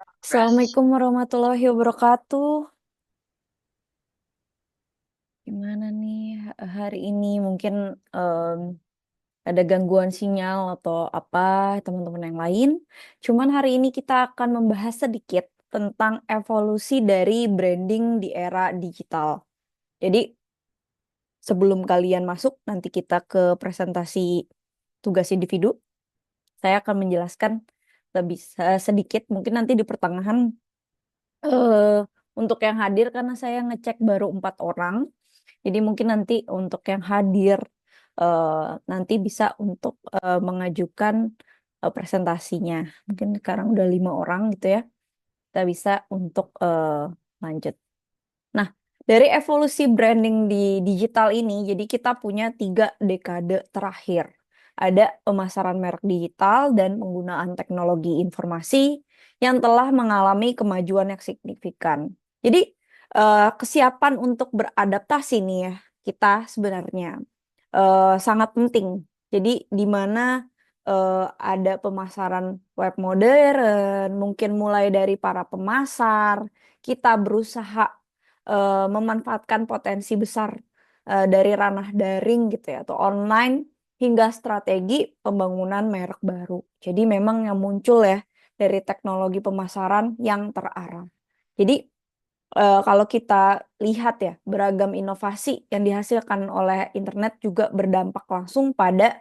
Assalamualaikum warahmatullahi wabarakatuh. Gimana nih hari ini? Mungkin em, ada gangguan sinyal atau apa teman-teman yang lain. Cuman hari ini kita akan membahas sedikit tentang evolusi dari branding di era digital. Jadi sebelum kalian masuk nanti kita ke presentasi tugas individu, saya akan menjelaskan lebih sedikit. Mungkin nanti di pertengahan eh, untuk yang hadir karena saya ngecek baru 4 orang. Jadi mungkin nanti untuk yang hadir nanti bisa untuk mengajukan presentasinya. Mungkin sekarang udah 5 orang gitu ya. Kita bisa untuk lanjut. Nah, dari evolusi branding di digital ini, jadi kita punya 3 dekade terakhir. Ada pemasaran merek digital dan penggunaan teknologi informasi yang telah mengalami kemajuan yang signifikan. Jadi, kesiapan untuk beradaptasi nih ya, kita sebenarnya sangat penting. Jadi, di mana ada pemasaran web modern, mungkin mulai dari para pemasar, kita berusaha memanfaatkan potensi besar dari ranah daring gitu ya atau online hingga strategi pembangunan merek baru. Jadi memang yang muncul ya dari teknologi pemasaran yang terarah. Jadi kalau kita lihat ya beragam inovasi yang dihasilkan oleh internet juga berdampak langsung pada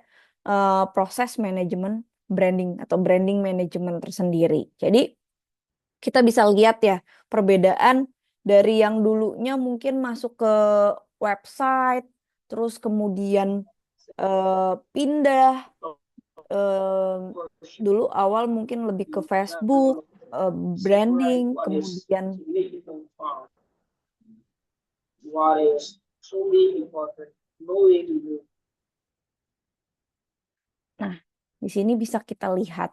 proses manajemen branding atau branding manajemen tersendiri. Jadi kita bisa lihat ya perbedaan dari yang dulunya mungkin masuk ke website, terus kemudian pindah eh, dulu awal mungkin lebih ke Facebook, branding, kemudian nah di sini bisa kita lihat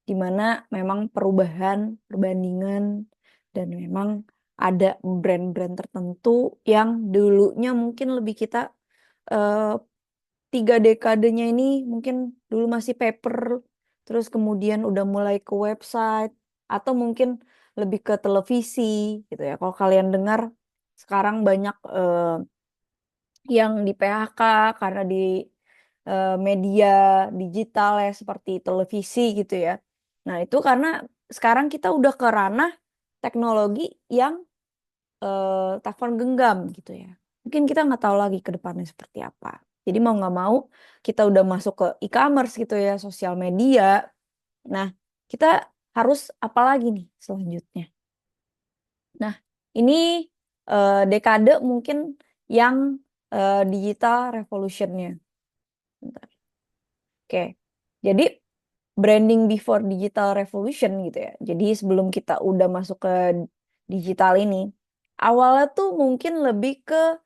di mana memang perubahan, perbandingan, dan memang ada brand-brand tertentu yang dulunya mungkin lebih kita eh, 3 dekadenya ini mungkin dulu masih paper, terus kemudian udah mulai ke website, atau mungkin lebih ke televisi gitu ya. Kalau kalian dengar sekarang banyak yang di PHK karena di media digital ya seperti televisi gitu ya. Nah, itu karena sekarang kita udah ke ranah teknologi yang telepon genggam gitu ya. Mungkin kita nggak tahu lagi ke depannya seperti apa. Jadi mau nggak mau kita udah masuk ke e-commerce gitu ya, sosial media. Nah, kita harus apa lagi nih selanjutnya? Nah, ini dekade mungkin yang digital revolutionnya. Bentar. Oke, jadi branding before digital revolution gitu ya. Jadi sebelum kita udah masuk ke digital ini, awalnya tuh mungkin lebih ke,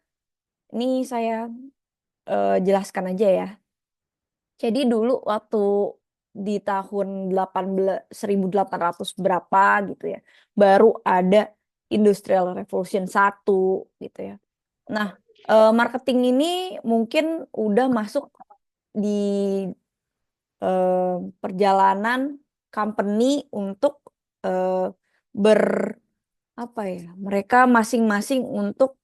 ini saya jelaskan aja ya. Jadi dulu waktu di tahun 1800 berapa gitu ya, baru ada Industrial Revolution 1 gitu ya. Nah, marketing ini mungkin udah masuk di perjalanan company untuk eh, ber apa ya, mereka masing-masing untuk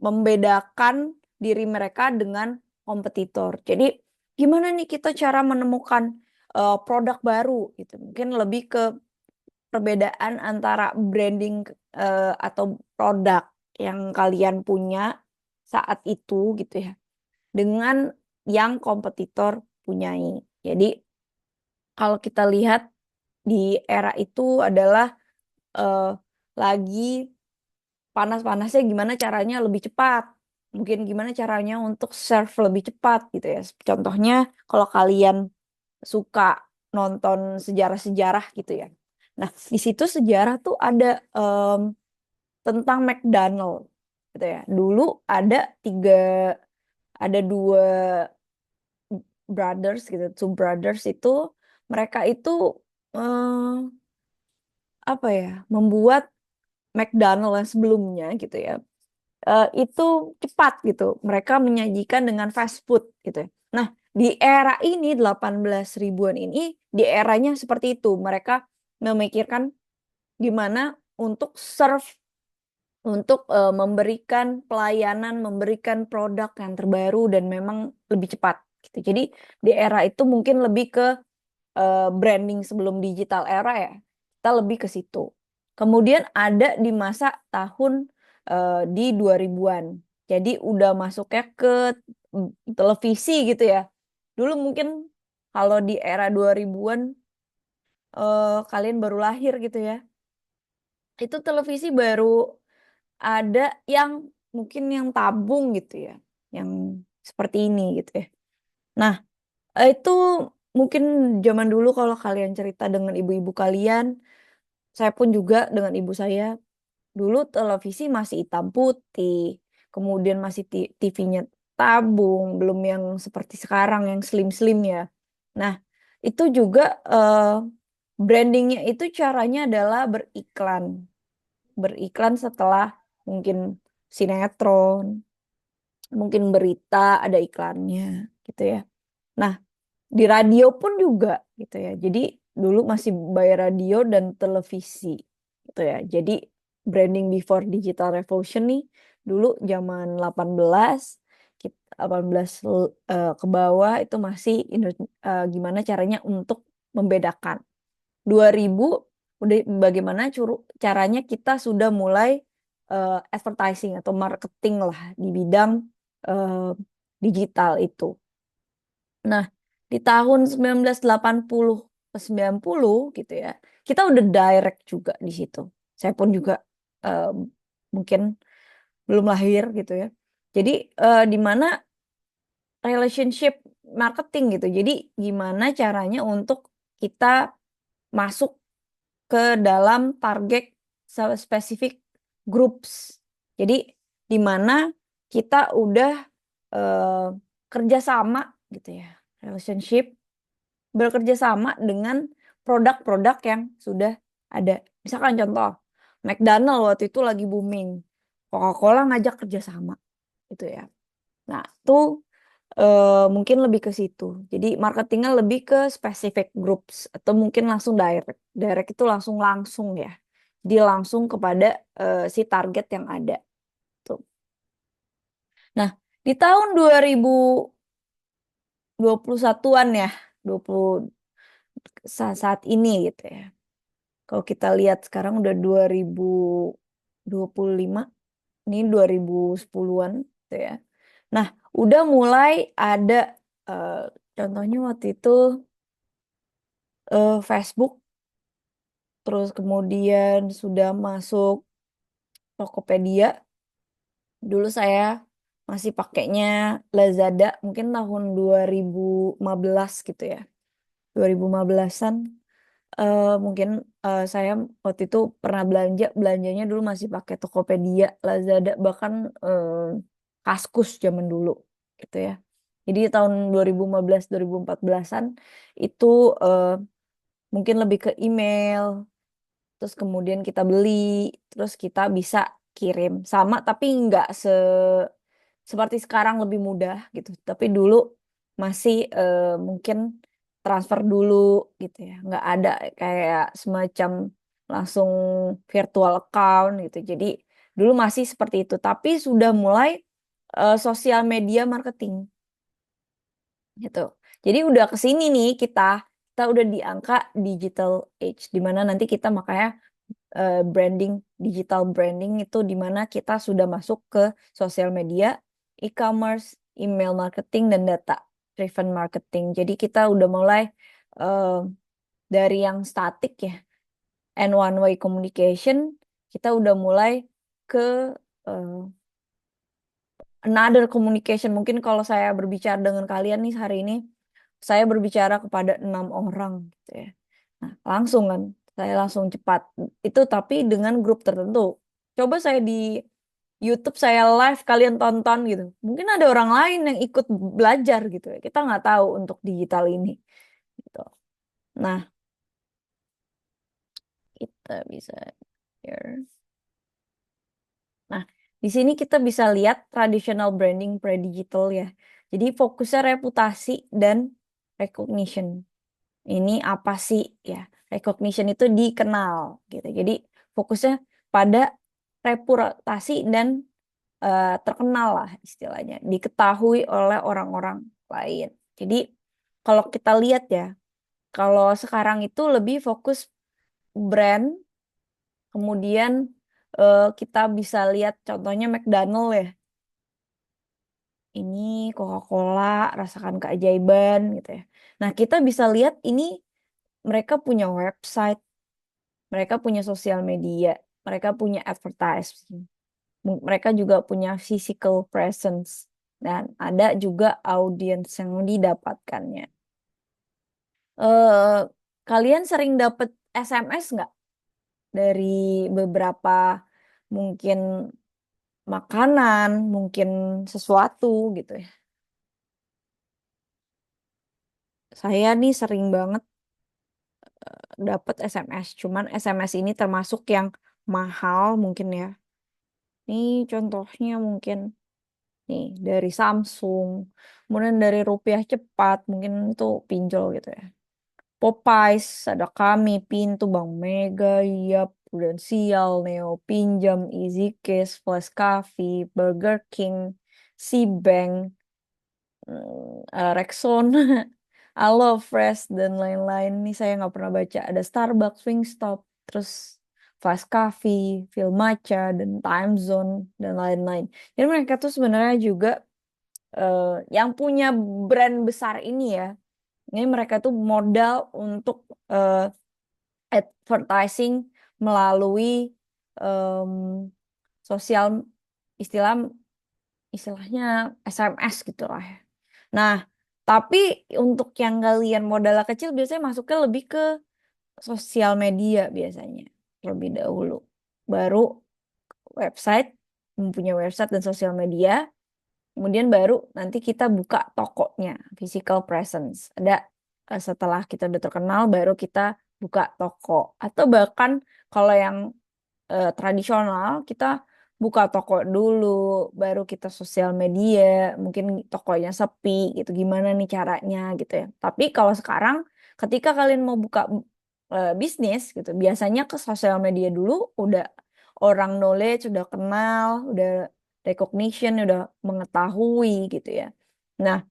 membedakan diri mereka dengan kompetitor. Jadi gimana nih kita cara menemukan produk baru gitu. Mungkin lebih ke perbedaan antara branding atau produk yang kalian punya saat itu gitu ya dengan yang kompetitor punyai. Jadi kalau kita lihat di era itu adalah eh, lagi panas-panasnya gimana caranya lebih cepat. Mungkin gimana caranya untuk serve lebih cepat gitu ya. Contohnya kalau kalian suka nonton sejarah-sejarah gitu ya. Nah, di situ sejarah tuh ada em, tentang McDonald gitu ya. Dulu ada tiga, ada dua brothers gitu, two brothers itu mereka itu eh, apa ya, membuat McDonald yang sebelumnya gitu ya. Itu cepat gitu. Mereka menyajikan dengan fast food gitu ya. Nah, di era ini 18 ribuan ini di eranya seperti itu. Mereka memikirkan gimana untuk memberikan pelayanan, memberikan produk yang terbaru dan memang lebih cepat gitu. Jadi di era itu mungkin lebih ke branding sebelum digital era ya, kita lebih ke situ. Kemudian ada di masa tahun di 2000-an. Jadi udah masuknya ke televisi gitu ya. Dulu mungkin kalau di era 2000-an kalian baru lahir gitu ya. Itu televisi baru ada yang mungkin yang tabung gitu ya, yang seperti ini gitu ya. Nah, itu mungkin zaman dulu kalau kalian cerita dengan ibu-ibu kalian, saya pun juga dengan ibu saya, dulu televisi masih hitam putih, kemudian masih TV-nya tabung, belum yang seperti sekarang yang slim-slim ya. Nah, itu juga brandingnya itu caranya adalah beriklan. Beriklan setelah mungkin sinetron, mungkin berita ada iklannya gitu ya. Nah, di radio pun juga gitu ya. Jadi dulu masih bayar radio dan televisi gitu ya. Jadi branding before digital revolution nih dulu zaman 18 18 ke bawah itu masih gimana caranya untuk membedakan. 2000 udah bagaimana caranya kita sudah mulai advertising atau marketing lah di bidang eh, digital itu. Nah, di tahun 1980 ke 90 gitu ya, kita udah direct juga di situ. Saya pun juga eh, mungkin belum lahir gitu ya. Jadi di mana relationship marketing gitu. Jadi gimana caranya untuk kita masuk ke dalam target spesifik groups. Jadi di mana kita udah eh, kerjasama gitu ya, relationship bekerja sama dengan produk-produk yang sudah ada. Misalkan contoh, McDonald waktu itu lagi booming, Coca-Cola ngajak kerjasama gitu ya. Nah, tuh mungkin lebih ke situ. Jadi marketingnya lebih ke specific groups atau mungkin langsung direct. Direct itu langsung langsung ya. Jadi langsung kepada si target yang ada. Tuh. Nah, di tahun 2021-an ya, 20 saat ini gitu ya. Kalau kita lihat sekarang udah 2025, ini 2010-an gitu ya. Nah, udah mulai ada eh, contohnya waktu itu Facebook, terus kemudian sudah masuk Tokopedia. Dulu saya masih pakainya Lazada, mungkin tahun 2015 gitu ya. 2015-an mungkin saya waktu itu pernah belanjanya dulu masih pakai Tokopedia, Lazada, bahkan Kaskus zaman dulu gitu ya. Jadi tahun 2015 2014-an itu mungkin lebih ke email, terus kemudian kita beli, terus kita bisa kirim sama tapi nggak seperti sekarang lebih mudah gitu. Tapi dulu masih mungkin transfer dulu gitu ya, nggak ada kayak semacam langsung virtual account gitu. Jadi dulu masih seperti itu, tapi sudah mulai sosial media marketing gitu. Jadi udah kesini nih kita udah di angka digital age, di mana nanti kita makanya branding, digital branding itu di mana kita sudah masuk ke sosial media, e-commerce, email marketing, dan data driven marketing. Jadi kita udah mulai eh, dari yang statik ya, and one way communication, kita udah mulai ke eh, another communication. Mungkin kalau saya berbicara dengan kalian nih hari ini, saya berbicara kepada 6 orang gitu ya. Nah, langsung kan, saya langsung cepat. Itu tapi dengan grup tertentu. Coba saya di YouTube saya live kalian tonton gitu. Mungkin ada orang lain yang ikut belajar gitu ya. Kita nggak tahu untuk digital ini gitu. Nah, kita bisa share. Nah, di sini kita bisa lihat traditional branding pre-digital ya. Jadi fokusnya reputasi dan recognition. ini apa sih ya? Recognition itu dikenal gitu. Jadi fokusnya pada reputasi dan terkenal lah istilahnya, diketahui oleh orang-orang lain. Jadi kalau kita lihat ya, kalau sekarang itu lebih fokus brand, kemudian kita bisa lihat contohnya McDonald ya. Ini Coca-Cola, rasakan keajaiban gitu ya. Nah, kita bisa lihat ini mereka punya website, mereka punya sosial media, mereka punya advertising, mereka juga punya physical presence, dan ada juga audiens yang didapatkannya. Eh, Kalian sering dapat SMS nggak dari beberapa mungkin makanan, mungkin sesuatu gitu ya. Saya nih sering banget dapat SMS, cuman SMS ini termasuk yang mahal mungkin ya. Nih contohnya mungkin nih dari Samsung, kemudian dari Rupiah Cepat, mungkin itu pinjol gitu ya. Popeyes, ada Kami, Pintu, Bank Mega, Yap, Prudensial, Neo Pinjam, Easy Cash, Flash Coffee, Burger King, Cbank, Rexona, Alo Fresh, dan lain-lain. Ini saya nggak pernah baca. Ada Starbucks, Wingstop, terus Fast Coffee, Filmacha, dan Time Zone, dan lain-lain. Jadi mereka tuh sebenarnya juga eh, yang punya brand besar ini ya. Ini mereka tuh modal untuk eh, advertising melalui em, sosial istilah istilahnya SMS gitu lah ya. Nah, tapi untuk yang kalian modal kecil biasanya masuknya lebih ke sosial media biasanya lebih dahulu. Baru website, mempunyai website dan sosial media, kemudian baru nanti kita buka tokonya, physical presence. Ada setelah kita udah terkenal baru kita buka toko. Atau bahkan kalau yang tradisional kita buka toko dulu, baru kita sosial media, mungkin tokonya sepi gitu. Gimana nih caranya gitu ya. Tapi kalau sekarang ketika kalian mau buka bisnis gitu, biasanya ke sosial media dulu udah orang knowledge, udah kenal, udah recognition, udah mengetahui gitu ya. Nah,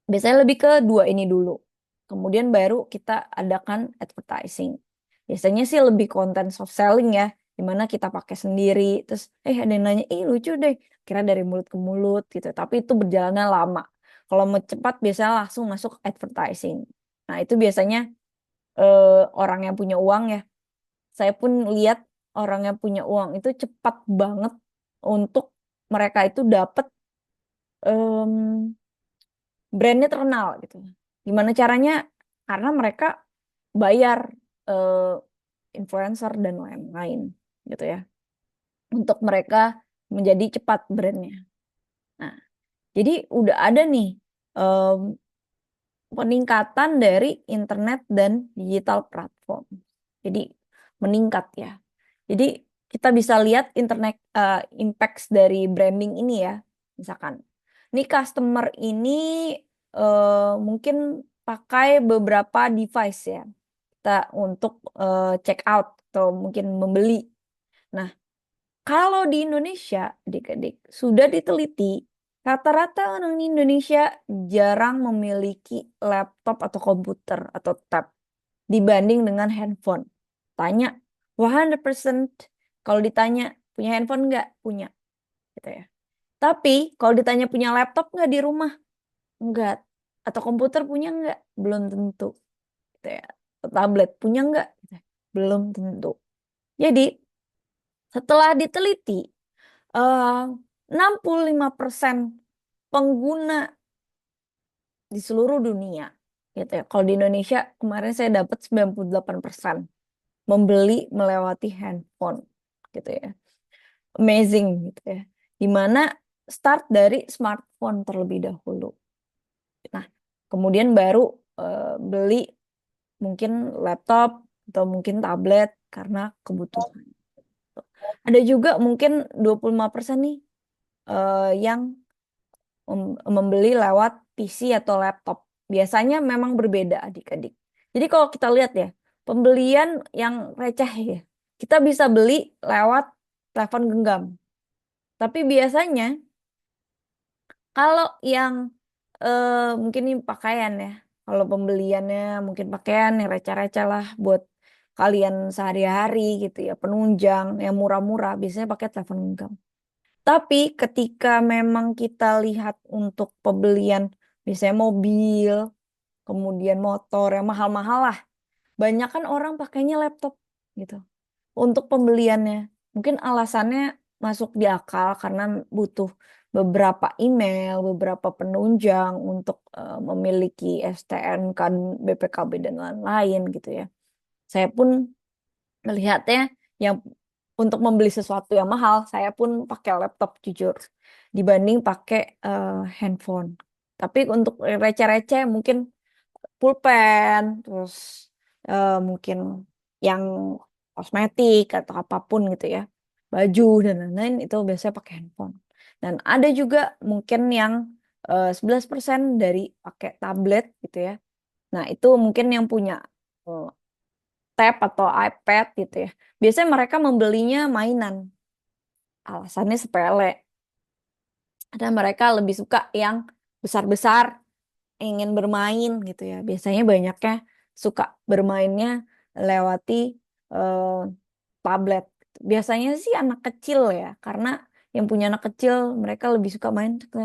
biasanya lebih ke dua ini dulu. Kemudian baru kita adakan advertising. Biasanya sih lebih konten soft selling ya, dimana kita pakai sendiri. Terus, ada yang nanya, lucu deh. Kira dari mulut ke mulut gitu. Tapi itu berjalannya lama. Kalau mau cepat biasanya langsung masuk advertising. Nah itu biasanya orang yang punya uang ya. Saya pun lihat orang yang punya uang itu cepat banget untuk mereka itu dapat brandnya terkenal gitu. Gimana caranya? Karena mereka bayar eh, influencer dan lain-lain gitu ya. Untuk mereka menjadi cepat brandnya. Nah, jadi udah ada nih em, peningkatan dari internet dan digital platform. Jadi meningkat ya. Jadi kita bisa lihat internet impacts dari branding ini ya. Misalkan, ini customer ini mungkin pakai beberapa device ya. Kita untuk check out atau mungkin membeli. Nah, kalau di Indonesia, adik-adik, sudah diteliti, rata-rata orang di Indonesia jarang memiliki laptop atau komputer atau tab dibanding dengan handphone. Tanya, 100%, kalau ditanya, punya handphone nggak? Punya, gitu ya. Tapi, kalau ditanya punya laptop nggak di rumah? Nggak. Atau komputer punya nggak? Belum tentu, gitu ya. Atau tablet punya nggak? Gitu ya. Belum tentu. Jadi, setelah diteliti, eh, 65% pengguna di seluruh dunia, gitu ya. Kalau di Indonesia, kemarin saya dapat 98% membeli melewati handphone gitu ya. Amazing gitu ya. Dimana start dari smartphone terlebih dahulu. Nah, kemudian baru beli mungkin laptop atau mungkin tablet karena kebutuhan. Ada juga mungkin 25% nih yang membeli lewat PC atau laptop. Biasanya memang berbeda adik-adik. Jadi kalau kita lihat ya, pembelian yang receh ya, kita bisa beli lewat telepon genggam. Tapi biasanya kalau yang mungkin ini pakaian ya, kalau pembeliannya mungkin pakaian yang receh-receh lah buat kalian sehari-hari gitu ya, penunjang yang murah-murah, biasanya pakai telepon genggam. Tapi ketika memang kita lihat untuk pembelian, biasanya mobil, kemudian motor yang mahal-mahal lah, banyak kan orang pakainya laptop gitu untuk pembeliannya. Mungkin alasannya masuk di akal karena butuh beberapa email, beberapa penunjang untuk memiliki STNK, BPKB dan lain-lain gitu ya. Saya pun melihatnya yang untuk membeli sesuatu yang mahal, saya pun pakai laptop jujur dibanding pakai handphone. Tapi untuk receh-receh mungkin pulpen, terus mungkin yang kosmetik atau apapun gitu ya, baju dan lain-lain itu biasanya pakai handphone. Dan ada juga mungkin yang 11% dari pakai tablet gitu ya. Nah itu mungkin yang punya eh, tab atau iPad gitu ya. Biasanya mereka membelinya mainan. Alasannya sepele. Ada mereka lebih suka yang besar-besar ingin bermain gitu ya. Biasanya banyaknya suka bermainnya lewati eh, tablet. Biasanya sih anak kecil ya, karena yang punya anak kecil mereka lebih suka main ke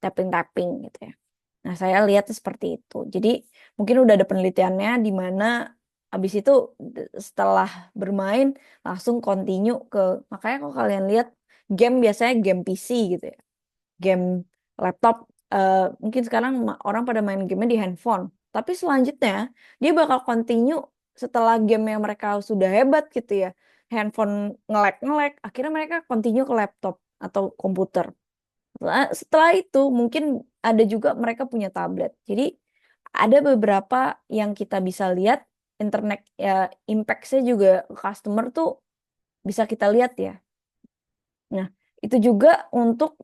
tapping-tapping gitu ya. Nah, saya lihat seperti itu. Jadi mungkin udah ada penelitiannya di mana habis itu setelah bermain langsung continue ke, makanya kalau kalian lihat game biasanya game PC gitu ya, game laptop, mungkin sekarang orang pada main gamenya di handphone. Tapi selanjutnya dia bakal continue setelah game yang mereka sudah hebat gitu ya. Handphone ngelek-ngelek, akhirnya mereka continue ke laptop atau komputer. Setelah itu mungkin ada juga mereka punya tablet. Jadi ada beberapa yang kita bisa lihat internet ya, impact-nya juga ke customer tuh bisa kita lihat ya. Nah, itu juga untuk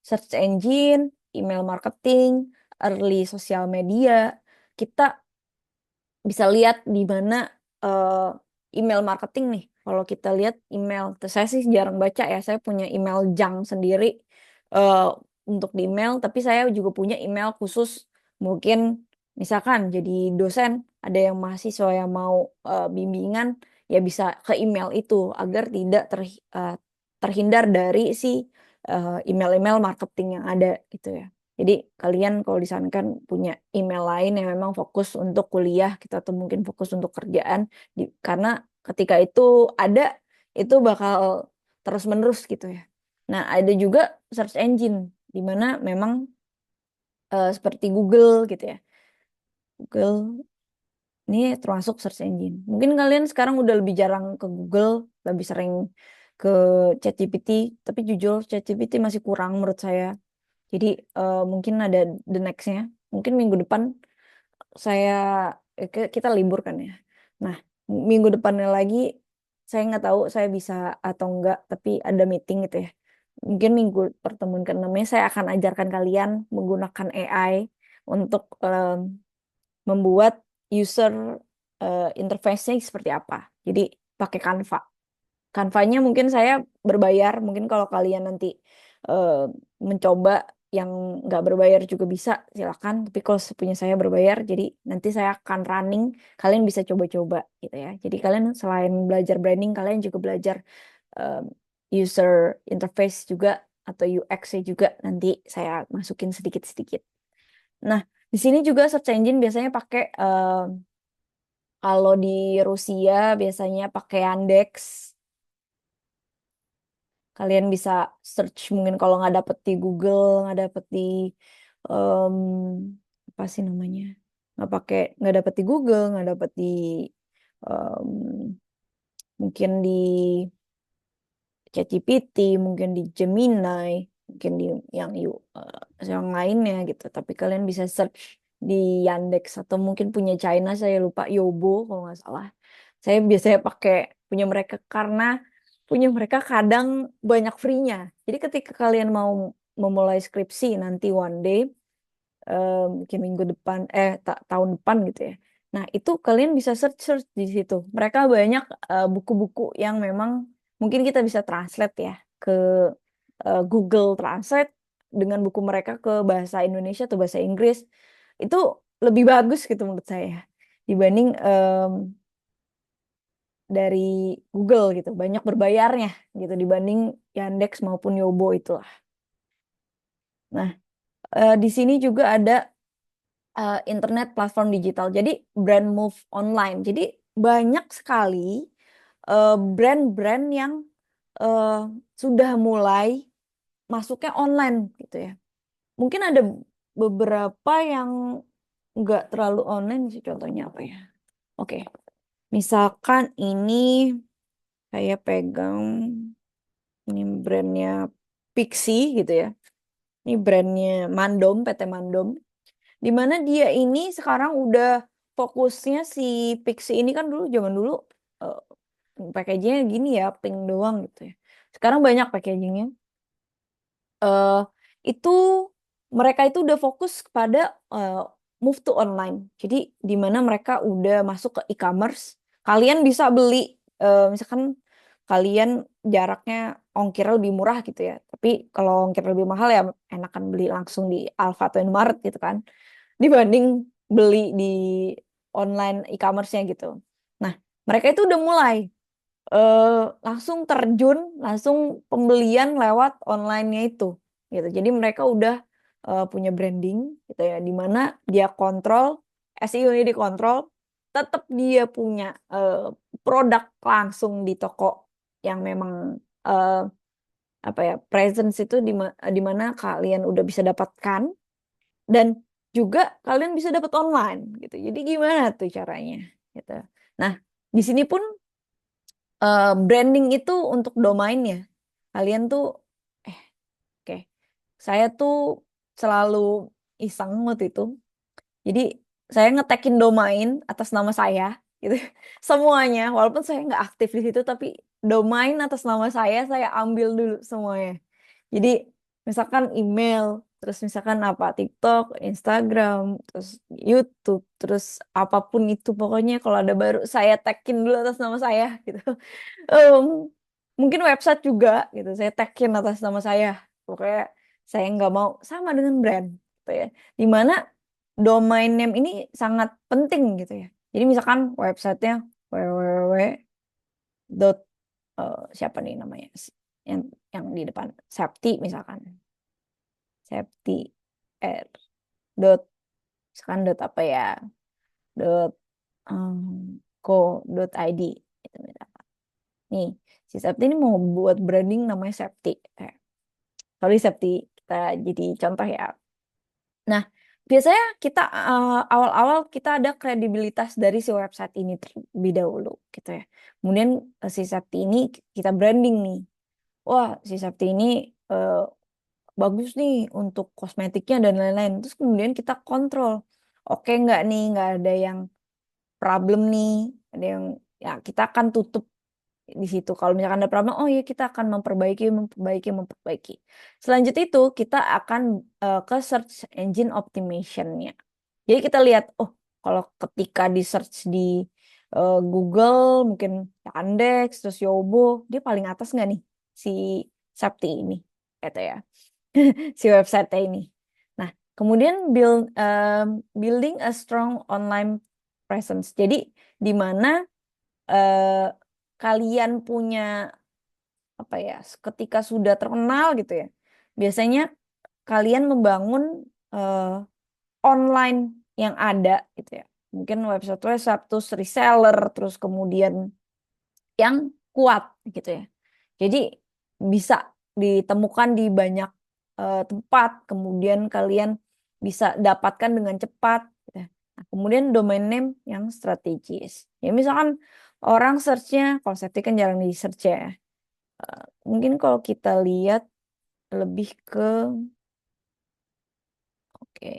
search engine, email marketing, early sosial media. Kita bisa lihat di mana eh, email marketing nih. Kalau kita lihat email, saya sih jarang baca ya. Saya punya email junk sendiri eh, untuk di email, tapi saya juga punya email khusus. Mungkin misalkan jadi dosen, ada yang mahasiswa yang mau bimbingan, ya bisa ke email itu agar tidak terhindar dari si email-email marketing yang ada gitu ya. Jadi kalian kalau disarankan punya email lain yang memang fokus untuk kuliah kita atau mungkin fokus untuk kerjaan karena ketika itu ada itu bakal terus-menerus gitu ya. Nah, ada juga search engine di mana memang seperti Google gitu ya. Google ini termasuk search engine. Mungkin kalian sekarang udah lebih jarang ke Google, lebih sering ke ChatGPT, tapi jujur ChatGPT masih kurang menurut saya. Jadi mungkin ada the next-nya. Mungkin minggu depan saya kita libur kan ya. Nah, minggu depannya lagi saya nggak tahu saya bisa atau enggak, tapi ada meeting gitu ya. Mungkin minggu pertemuan ke-6 saya akan ajarkan kalian menggunakan AI untuk membuat user interface-nya seperti apa. Jadi pakai Canva. Canva-nya mungkin saya berbayar, mungkin kalau kalian nanti eh, mencoba yang nggak berbayar juga bisa, silakan. Tapi kalau punya saya berbayar, jadi nanti saya akan running, kalian bisa coba-coba gitu ya. Jadi kalian selain belajar branding, kalian juga belajar eh, user interface juga atau UX-nya juga nanti saya masukin sedikit-sedikit. Nah, di sini juga search engine biasanya pakai kalau di Rusia biasanya pakai Yandex. Kalian bisa search mungkin kalau nggak dapet di Google, nggak dapet di em, apa sih namanya? Nggak dapet di Google, nggak dapet di em, mungkin di ChatGPT, mungkin di Gemini, mungkin di yang lainnya gitu. Tapi kalian bisa search di Yandex atau mungkin punya China, saya lupa Yobo kalau nggak salah. Saya biasanya pakai punya mereka karena punya mereka kadang banyak free-nya. Jadi ketika kalian mau memulai skripsi nanti one day, mungkin minggu depan, tahun depan gitu ya. Nah, itu kalian bisa search-search di situ. Mereka banyak buku-buku yang memang mungkin kita bisa translate ya ke Google Translate dengan buku mereka ke bahasa Indonesia atau bahasa Inggris. Itu lebih bagus gitu menurut saya dibanding dari Google gitu. Banyak berbayarnya gitu dibanding Yandex maupun Yobo itulah. Nah, di sini juga ada internet platform digital. Jadi brand move online. Jadi banyak sekali brand-brand yang eh, sudah mulai masuknya online gitu ya. Mungkin ada beberapa yang nggak terlalu online sih, contohnya apa ya? Oke, misalkan ini saya pegang ini brandnya Pixie gitu ya. Ini brandnya Mandom, PT Mandom. Di mana dia ini sekarang udah fokusnya si Pixie ini kan dulu zaman dulu eh, packagingnya gini ya, pink doang gitu ya. Sekarang banyak packagingnya. eh itu mereka itu udah fokus kepada eh, move to online. Jadi di mana mereka udah masuk ke e-commerce, kalian bisa beli misalkan kalian jaraknya ongkirnya lebih murah gitu ya. Tapi kalau ongkir lebih mahal ya enakan beli langsung di Alfa atau Indomaret gitu kan, dibanding beli di online e-commerce-nya gitu. Nah, mereka itu udah mulai eh, langsung terjun, langsung pembelian lewat online-nya itu gitu. Jadi mereka udah punya branding gitu ya, di mana dia kontrol SEO-nya dikontrol, tetap dia punya produk langsung di toko yang memang eh, apa ya, presence itu di mana kalian udah bisa dapatkan, dan juga kalian bisa dapat online gitu. Jadi gimana tuh caranya gitu. Nah, di sini pun branding itu untuk domain ya. Kalian tuh eh oke. Saya tuh selalu iseng waktu itu. Jadi saya ngetekin domain atas nama saya gitu. Semuanya, walaupun saya nggak aktif di situ, tapi domain atas nama saya ambil dulu semuanya. Jadi misalkan email, terus misalkan apa TikTok, Instagram, terus YouTube, terus apapun itu pokoknya kalau ada baru saya tagin dulu atas nama saya gitu. Em, Mungkin website juga gitu, saya tagin atas nama saya. Pokoknya saya nggak mau sama dengan brand gitu ya. Dimana domain name ini sangat penting gitu ya. Jadi misalkan websitenya www. Siapa nih namanya yang di depan Septi misalkan, Septi R dot misalkan dot apa ya, dot co dot id itu misalkan. Nih, si Septi ini mau buat branding namanya Septi. Sorry Septi, kita jadi contoh ya. Nah, biasanya kita awal-awal kita ada kredibilitas dari si website ini terlebih dahulu gitu ya. Kemudian si Septi ini kita branding nih. Wah, si Septi ini eh, bagus nih untuk kosmetiknya dan lain-lain. Terus kemudian kita kontrol. Oke nggak nih, nggak ada yang problem nih, ada yang ya kita akan tutup di situ. Kalau misalkan ada problem, oh ya kita akan memperbaiki. Selanjutnya itu kita akan ke search engine optimization-nya. Jadi kita lihat, oh kalau ketika di search di Google, mungkin Yandex, terus Yobo, dia paling atas nggak nih si Sapti ini, gitu ya, si website ini. Nah, kemudian building a strong online presence. Jadi di mana eh, kalian punya apa ya, ketika sudah terkenal gitu ya, biasanya kalian membangun eh, online yang ada gitu ya, mungkin website terus reseller, terus kemudian yang kuat gitu ya, jadi bisa ditemukan di banyak tempat, kemudian kalian bisa dapatkan dengan cepat gitu ya. Nah, kemudian domain name yang strategis ya, misalkan orang searchnya, kalau saya kan jarang di search ya. Mungkin kalau kita lihat lebih ke, oke,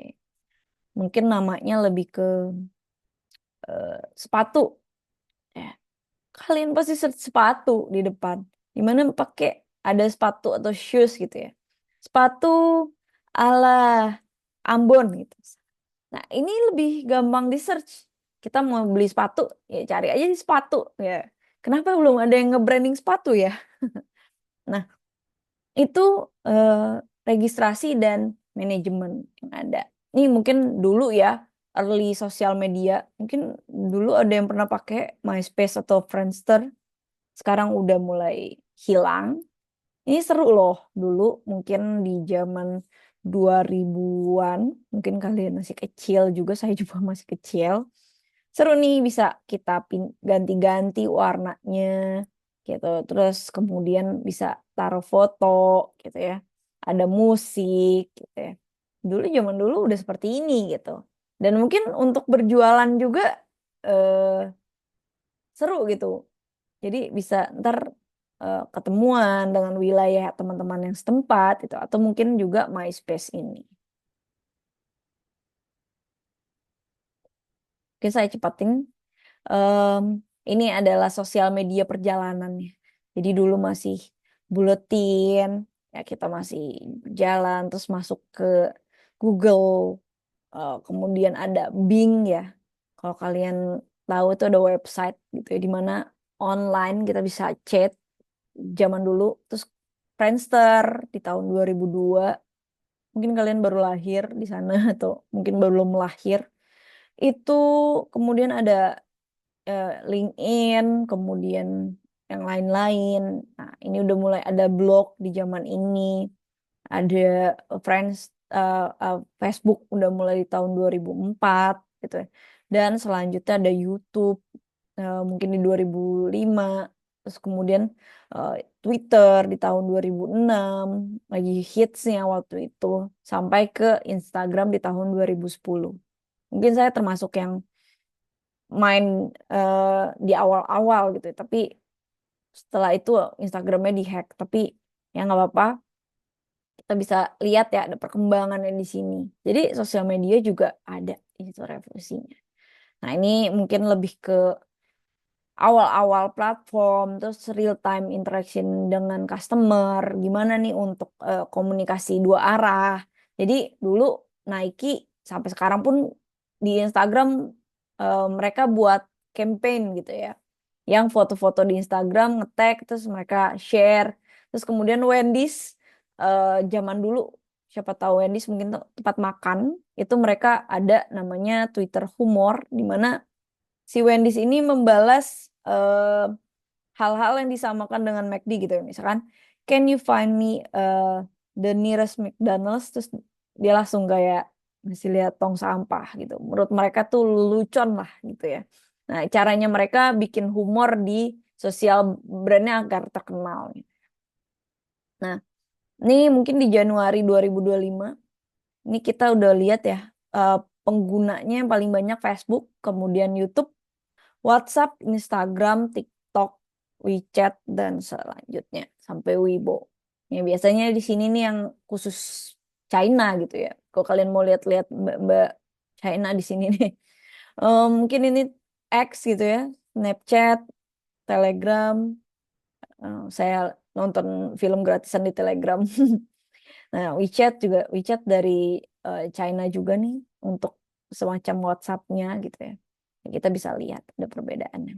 mungkin namanya lebih ke sepatu. Ya, kalian pasti search sepatu di depan. Dimana pakai ada sepatu atau shoes gitu ya. Sepatu ala Ambon gitu. Nah, ini lebih gampang di search. Kita mau beli sepatu, ya cari aja di sepatu ya. Kenapa belum ada yang nge-branding sepatu ya? Nah, itu registrasi dan manajemen yang ada. Ini mungkin dulu ya, early sosial media. Mungkin dulu ada yang pernah pakai MySpace atau Friendster. Sekarang udah mulai hilang. Ini seru loh dulu mungkin di zaman 2000-an. Mungkin kalian masih kecil juga, saya juga masih kecil. Seru nih bisa kita ganti-ganti warnanya gitu. Terus kemudian bisa taruh foto gitu ya. Ada musik gitu ya. Dulu zaman dulu udah seperti ini gitu. Dan mungkin untuk berjualan juga eh, seru gitu. Jadi bisa ntar ketemuan dengan wilayah teman-teman yang setempat itu atau mungkin juga MySpace ini. Oke, saya cepatin. Em, ini adalah sosial media perjalanan ya. Jadi dulu masih buletin, ya kita masih jalan terus masuk ke Google, kemudian ada Bing ya. Kalau kalian tahu itu ada website gitu ya di mana online kita bisa chat zaman dulu. Terus Friendster di tahun 2002. Mungkin kalian baru lahir di sana atau mungkin belum lahir. Itu kemudian ada LinkedIn, kemudian yang lain-lain. Nah, ini udah mulai ada blog di zaman ini, ada Friends, Facebook udah mulai di tahun 2004 gitu ya. Dan selanjutnya ada YouTube mungkin di 2005, terus kemudian eh, Twitter di tahun 2006 lagi hitsnya waktu itu sampai ke Instagram di tahun 2010. Mungkin saya termasuk yang main di awal-awal gitu ya. Tapi setelah itu Instagramnya dihack. Tapi ya nggak apa-apa. Kita bisa lihat ya ada perkembangannya di sini. Jadi sosial media juga ada itu revolusinya. Nah ini mungkin lebih ke awal-awal platform, terus real time interaction dengan customer, gimana nih untuk komunikasi dua arah. Jadi dulu Nike sampai sekarang pun di Instagram mereka buat campaign gitu ya. Yang foto-foto di Instagram nge-tag terus mereka share. Terus kemudian Wendy's zaman dulu siapa tahu Wendy's mungkin tuh tempat makan itu mereka ada namanya Twitter humor di mana si Wendy's ini membalas hal-hal yang disamakan dengan McD gitu ya. Misalkan, can you find me the nearest McDonald's? Terus dia langsung kayak ngasih lihat tong sampah gitu. Menurut mereka tuh lucuan lah gitu ya. Nah, caranya mereka bikin humor di sosial brandnya agar terkenal. Nah, ini mungkin di Januari 2025, ini kita udah lihat ya, eh, penggunanya yang paling banyak Facebook, kemudian YouTube, WhatsApp, Instagram, TikTok, WeChat, dan selanjutnya sampai Weibo. Ya, biasanya di sini nih yang khusus China gitu ya. Kalau kalian mau lihat-lihat mbak China di sini nih. Mungkin ini X gitu ya, Snapchat, Telegram. Saya nonton film gratisan di Telegram. Nah, WeChat juga, WeChat dari China juga nih untuk semacam WhatsApp-nya gitu ya. Kita bisa lihat ada perbedaannya.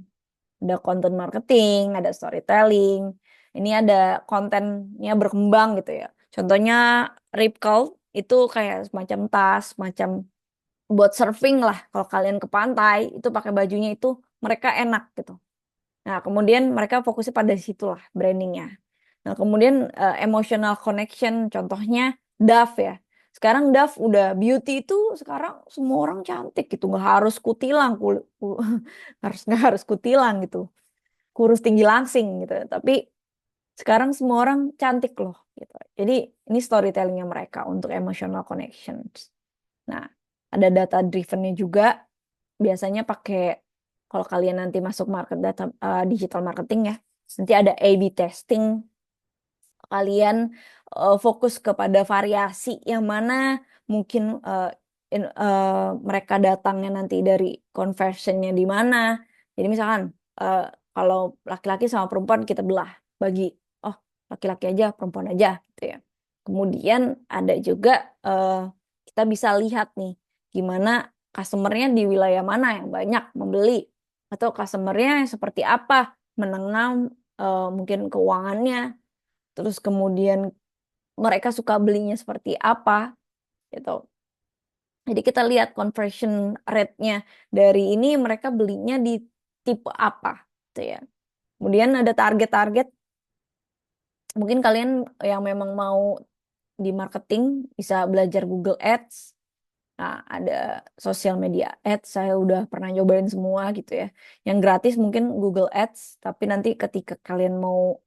Ada content marketing, ada storytelling. Ini ada kontennya berkembang gitu ya. Contohnya Rip Curl itu kayak semacam tas, semacam buat surfing lah. Kalau kalian ke pantai, itu pakai bajunya itu mereka enak gitu. Nah, kemudian mereka fokusnya pada situlah brandingnya. Nah, kemudian emotional connection, contohnya Dove ya. Sekarang Dove udah beauty itu sekarang semua orang cantik gitu, nggak harus kutilang, nggak harus kutilang gitu, kurus tinggi langsing gitu. Tapi sekarang semua orang cantik loh gitu. Jadi ini storytellingnya mereka untuk emotional connections. Nah, ada data drivennya juga. Biasanya pakai kalau kalian nanti masuk market data digital marketing ya, nanti ada A/B testing. Kalian fokus kepada variasi yang mana mungkin mereka datangnya nanti dari conversionnya di mana. Jadi misalkan eh, kalau laki-laki sama perempuan kita belah bagi, oh laki-laki aja perempuan aja gitu ya. Kemudian ada juga eh, kita bisa lihat nih gimana customernya di wilayah mana yang banyak membeli, atau customernya yang seperti apa, menengah, mungkin keuangannya, terus kemudian mereka suka belinya seperti apa gitu. Jadi kita lihat conversion rate-nya dari ini, mereka belinya di tipe apa gitu ya. Kemudian ada target-target, mungkin kalian yang memang mau di marketing bisa belajar Google Ads. Nah, ada sosial media ads, saya udah pernah nyobain semua gitu ya. Yang gratis mungkin Google Ads, tapi nanti ketika kalian mau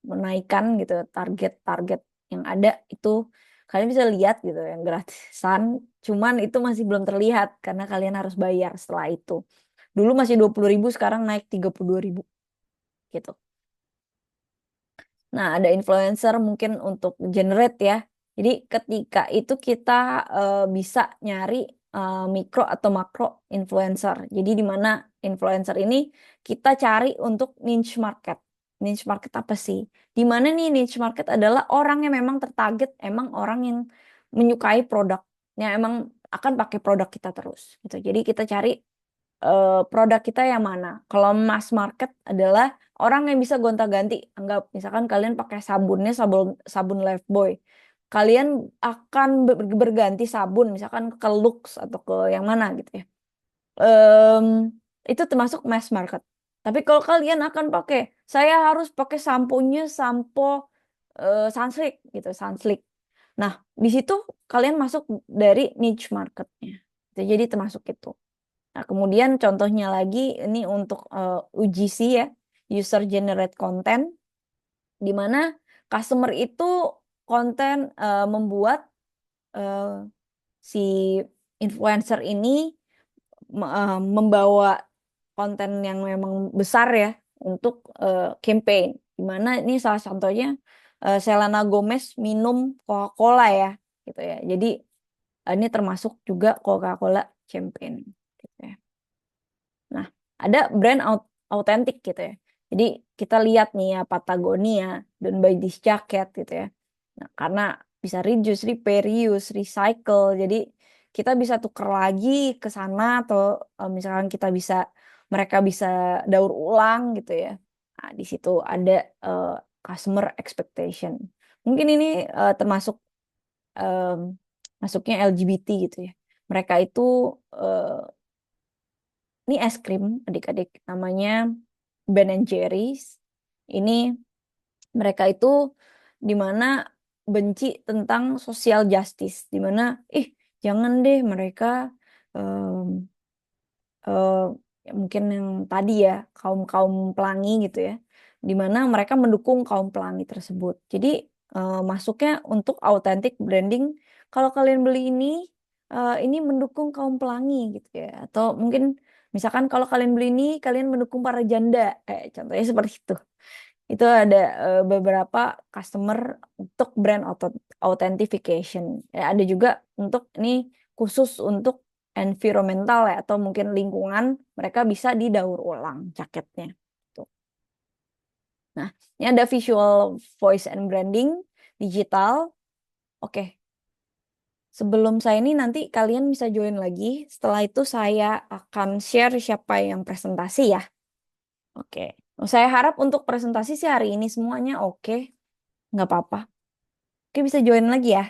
menaikkan gitu target-target yang ada itu, kalian bisa lihat gitu yang gratisan, cuman itu masih belum terlihat karena kalian harus bayar setelah itu. Dulu masih 20.000, sekarang naik 32.000 gitu. Nah, ada influencer mungkin untuk generate ya. Jadi ketika itu kita bisa nyari mikro atau makro influencer. Jadi di mana influencer ini kita cari untuk niche market. Niche market apa sih? Di mana nih niche market adalah orang yang memang tertarget, emang orang yang menyukai produknya, emang akan pakai produk kita terus gitu. Jadi kita cari produk kita yang mana. Kalau mass market adalah orang yang bisa gonta-ganti. Anggap misalkan kalian pakai sabunnya sabun sabun Lifebuoy. Kalian akan berganti sabun misalkan ke Lux atau ke yang mana gitu ya. Em, itu termasuk mass market. Tapi kalau kalian akan pakai, saya harus pakai samponya sampo Sunsilk gitu, Sunsilk. Nah, di situ kalian masuk dari niche marketnya. Jadi termasuk itu. Nah, kemudian contohnya lagi ini untuk UGC ya, user generate content, di mana customer itu konten membuat eh, si influencer ini membawa konten yang memang besar ya untuk campaign. Di mana ini salah contohnya Selena Gomez minum Coca-Cola ya, gitu ya. Jadi ini termasuk juga Coca-Cola campaign, gitu ya. Nah, ada brand autentik gitu ya. Jadi kita lihat nih ya Patagonia, Don't Buy This Jacket gitu ya. Nah, karena bisa reduce, repair, reuse, recycle. Jadi kita bisa tuker lagi ke sana, atau misalkan kita bisa, mereka bisa daur ulang gitu ya. Nah, di situ ada eh, customer expectation. Mungkin ini termasuk em, masuknya LGBT gitu ya. Mereka itu eh, ini es krim adik-adik, namanya Ben and Jerry's. Ini mereka itu dimana benci tentang social justice, dimana jangan deh mereka em, eh, ya mungkin yang tadi ya kaum kaum pelangi gitu ya, dimana mereka mendukung kaum pelangi tersebut. Jadi masuknya untuk authentic branding. Kalau kalian beli ini mendukung kaum pelangi gitu ya. Atau mungkin misalkan kalau kalian beli ini, kalian mendukung para janda. Contohnya seperti itu. Itu ada beberapa customer untuk brand authentication. Ya, ada juga untuk ini khusus untuk environmental ya, atau mungkin lingkungan, mereka bisa didaur ulang jaketnya. Tuh. Nah, ini ada visual voice and branding digital. Oke, sebelum saya ini nanti kalian bisa join lagi. Setelah itu saya akan share siapa yang presentasi ya. Oke, saya harap untuk presentasi sih hari ini semuanya oke, nggak apa-apa. Oke, bisa join lagi ya.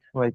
Baik.